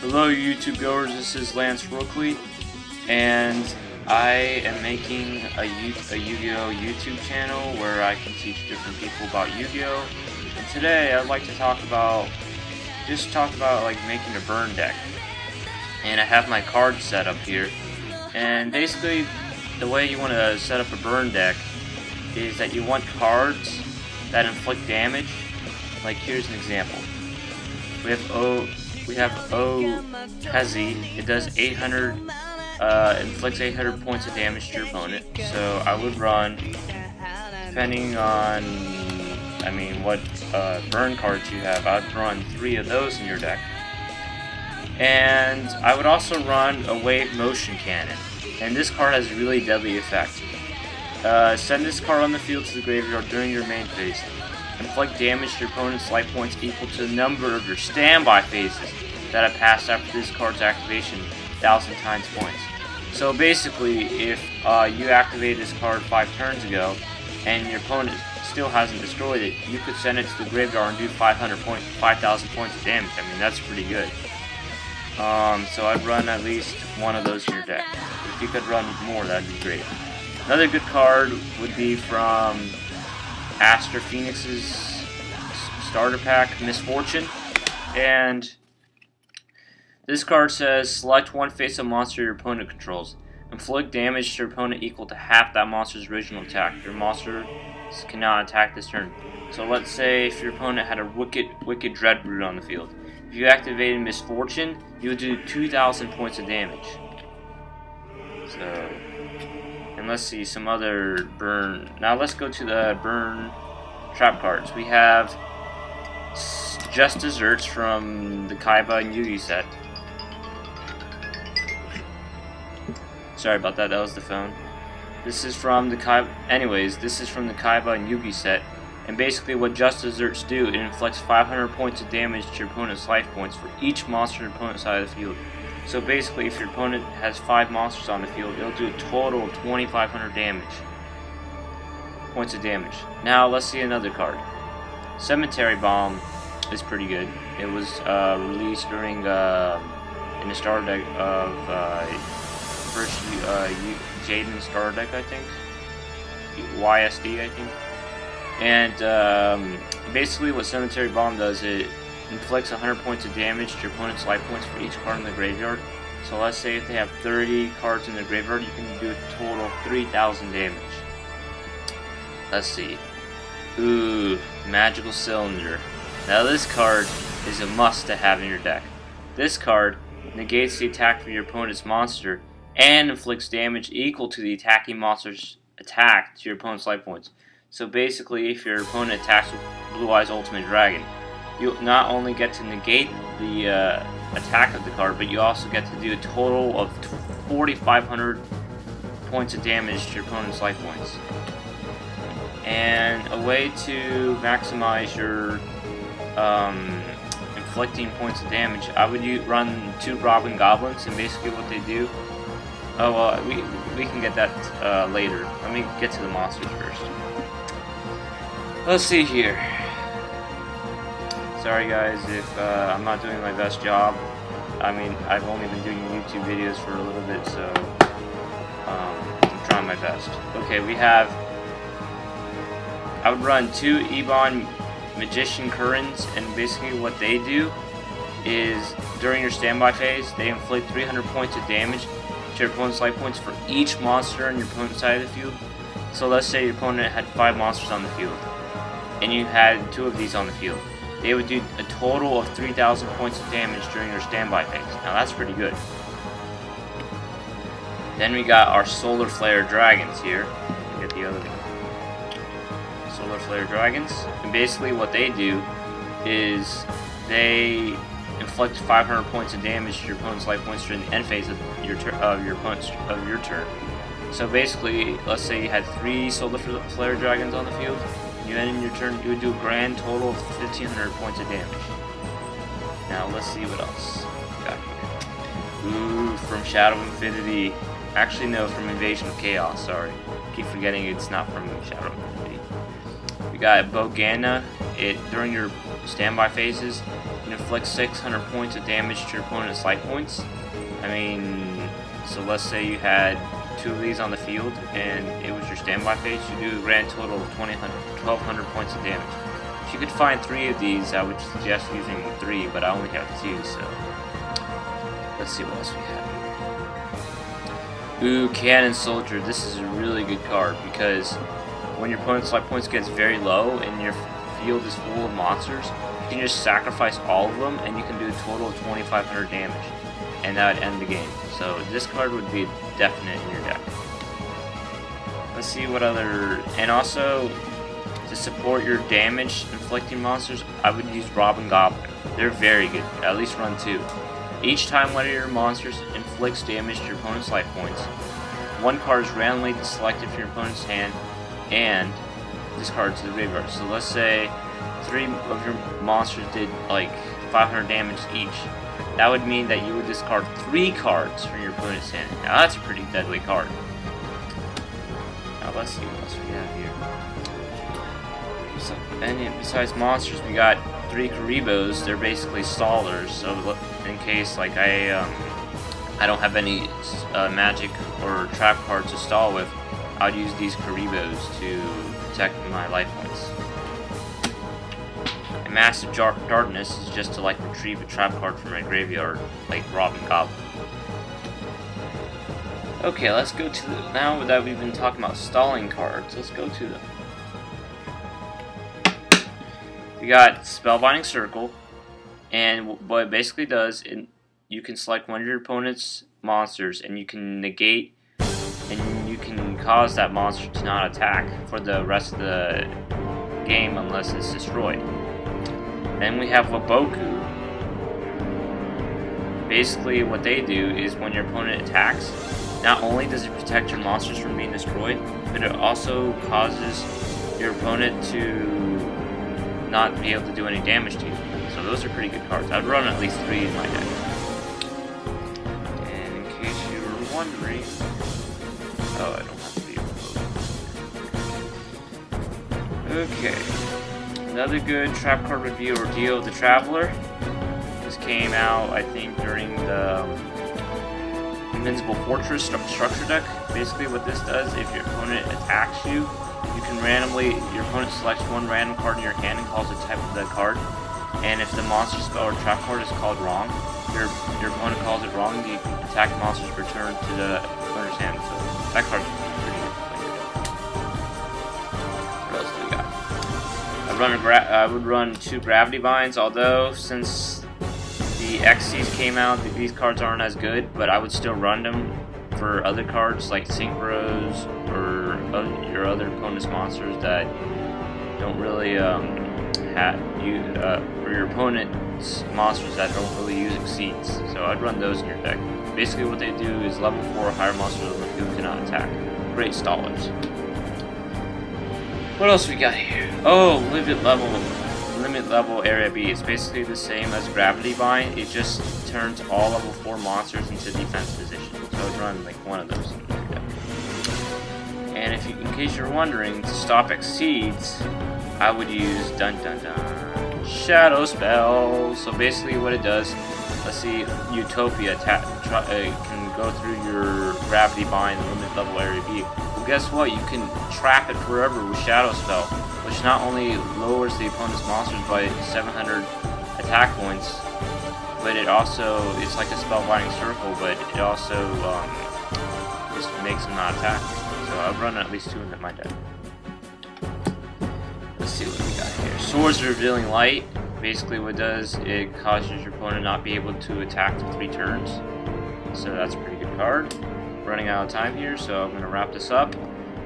Hello YouTube goers, this is Lance Rookley, and I am making a Yu-Gi-Oh YouTube channel where I can teach different people about Yu-Gi-Oh! And today I'd like to talk about like making a burn deck. And I have my cards set up here, and basically the way you want to set up a burn deck is that you want cards that inflict damage. Like here's an example. We have O Hezi. It does 800, inflicts 800 points of damage to your opponent. So I would run, depending on, what burn cards you have, I'd run 3 of those in your deck. And I would also run a wave motion cannon. And this card has a really deadly effect. Send this card on the field to the graveyard during your main phase. Inflict damage to your opponent's life points equal to the number of your standby phases that have passed after this card's activation 1,000 times points. So basically, if you activated this card 5 turns ago, and your opponent still hasn't destroyed it, you could send it to the graveyard and do 5,000 points of damage. I mean, that's pretty good. So I'd run at least one of those in your deck. If you could run more, that'd be great. Another good card would be from Aster Phoenix's starter pack, Misfortune, and this card says select one face-up monster your opponent controls. Inflict damage to your opponent equal to half that monster's original attack. Your monster cannot attack this turn. So let's say if your opponent had a Wicked Dreadroot on the field. If you activated Misfortune, you would do 2,000 points of damage. So, and let's see some other burn. Now let's go to the burn trap cards. We have Just Desserts from the Kaiba and Yugi set. Sorry about that, that was the phone. This is from the Kaiba. Anyways, this is from the Kaiba and Yugi set. And basically what Just Desserts do, it inflicts 500 points of damage to your opponent's life points for each monster on your opponent's side of the field. So basically, if your opponent has 5 monsters on the field, it'll do a total of 2,500 points of damage. Now let's see another card. Cemetery Bomb is pretty good. It was released during in the starter deck of first Jaden starter deck, I think. YSD, I think. And basically what Cemetery Bomb does, it inflicts 100 points of damage to your opponent's life points for each card in the graveyard. So let's say if they have 30 cards in the graveyard, you can do a total of 3,000 damage. Let's see. Ooh, Magical Cylinder. Now this card is a must to have in your deck. This card negates the attack from your opponent's monster and inflicts damage equal to the attacking monster's attack to your opponent's life points. So basically, if your opponent attacks with Blue Eyes Ultimate Dragon, you not only get to negate the attack of the card, but you also get to do a total of 4,500 points of damage to your opponent's life points. And a way to maximize your inflicting points of damage, I would run 2 Robin Goblins, and basically what they do. Oh well, we can get that later. Let me get to the monsters first. Let's see here. Sorry guys if I'm not doing my best job. I mean, I've only been doing YouTube videos for a little bit, so I'm trying my best. Okay, we have, I would run 2 Ebon Magician Currents, and basically what they do is during your standby phase, they inflict 300 points of damage to your opponent's life points for each monster on your opponent's side of the field. So let's say your opponent had 5 monsters on the field, and you had 2 of these on the field. They would do a total of 3,000 points of damage during your standby phase. Now that's pretty good. Then we got our Solar Flare Dragons here. Let me get the other one. Solar Flare Dragons. And basically what they do is they inflict 500 points of damage to your opponent's life points during the end phase of your turn. So basically, let's say you had 3 Solar Flare Dragons on the field. You end your turn, you would do a grand total of 1,500 points of damage. Now let's see what else we got here. Ooh, from Shadow of Infinity. Actually, no, from Invasion of Chaos. Sorry, keep forgetting it's not from Shadow of Infinity. We got Bogana. During your standby phases, can inflict 600 points of damage to your opponent's life points. I mean, so let's say you had 2 of these on the field and it was your standby phase, you do a grand total of 1,200 points of damage. If you could find 3 of these, I would suggest using 3, but I only have 2, so let's see what else we have. Ooh, Cannon Soldier. This is a really good card because when your opponent's life points gets very low and your field is full of monsters, you can just sacrifice all of them and you can do a total of 2,500 damage, and that would end the game. So this card would be definite in your deck. Let's see what other, and also to support your damage inflicting monsters, I would use Robin Goblin. They're very good. At least run 2. Each time one of your monsters inflicts damage to your opponent's life points, 1 card is randomly selected from your opponent's hand and discarded to the graveyard. So let's say 3 of your monsters did like 500 damage each. That would mean that you would discard 3 cards from your opponent's hand. Now that's a pretty deadly card. Now let's see what else we have here. So, and besides monsters, we got 3 Karibos. They're basically stallers. So in case like I don't have any magic or trap cards to stall with, I'd use these Karibos to protect my life points. And Massive Darkness is just to like retrieve a trap card from my graveyard, like Robin Goblin. Okay, let's go to the, now that we've been talking about stalling cards, let's go to them. We got Spellbinding Circle, and what it basically does, you can select one of your opponent's monsters and you can negate and you can cause that monster to not attack for the rest of the game unless it's destroyed. Then we have Waboku. Basically what they do is when your opponent attacks, not only does it protect your monsters from being destroyed, but it also causes your opponent to not be able to do any damage to you. So those are pretty good cards. I'd run at least 3 in my deck. And in case you were wondering, oh, I don't have to be able to. Okay, another good trap card review, Yugioh the Traveler. This came out, I think, during the Invincible Fortress structure deck. Basically what this does, if your opponent attacks you, you can randomly, your opponent selects 1 random card in your hand and calls the type of that card. And if the monster spell or trap card is called wrong, your opponent calls it wrong, the attack monster's return to the opponent's hand. So that card's pretty good. What else do we got? I would run 2 Gravity Binds, although since the XCs came out, these cards aren't as good, but I would still run them for other cards like Synchros or your other opponent's monsters that don't really or your opponent's monsters that don't really use Exceeds. So I'd run those in your deck. Basically what they do is level 4 higher monsters who cannot attack. Great stallers. What else we got here? Oh, limit level area B. It's basically the same as Gravity Bind. It just turns all level 4 monsters into defense position. So I'd run like 1 of those in your deck. And if you, in case you're wondering, to stop Exceeds, I would use Shadow Spell. So basically what it does, let's see, Utopia can go through your Gravity Bind and limit level area B. Well, guess what? You can trap it forever with Shadow Spell, which not only lowers the opponent's monsters by 700 attack points, but it also, it's like a Spellbinding Circle, but it also just makes them not attack. So I've run at least 2 in my deck. Let's see what we got here. Swords Revealing Light. Basically what it does, it causes your opponent not be able to attack for 3 turns. So that's a pretty good card. Running out of time here, so I'm going to wrap this up.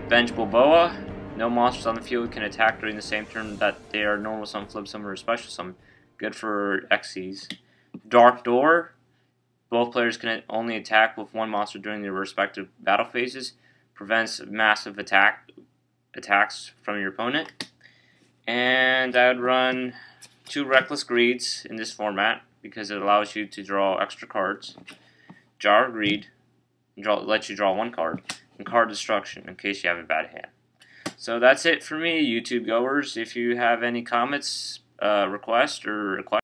Vengeful Boa. No monsters on the field can attack during the same turn that they are normal summon, flip summon, or special summon. Good for XCs. Dark Door. Both players can only attack with 1 monster during their respective battle phases. Prevents massive attacks from your opponent. And I would run 2 Reckless Greeds in this format because it allows you to draw extra cards. Jar of Greed lets you draw 1 card. And Card Destruction in case you have a bad hand. So that's it for me, YouTube goers. If you have any comments, requests, or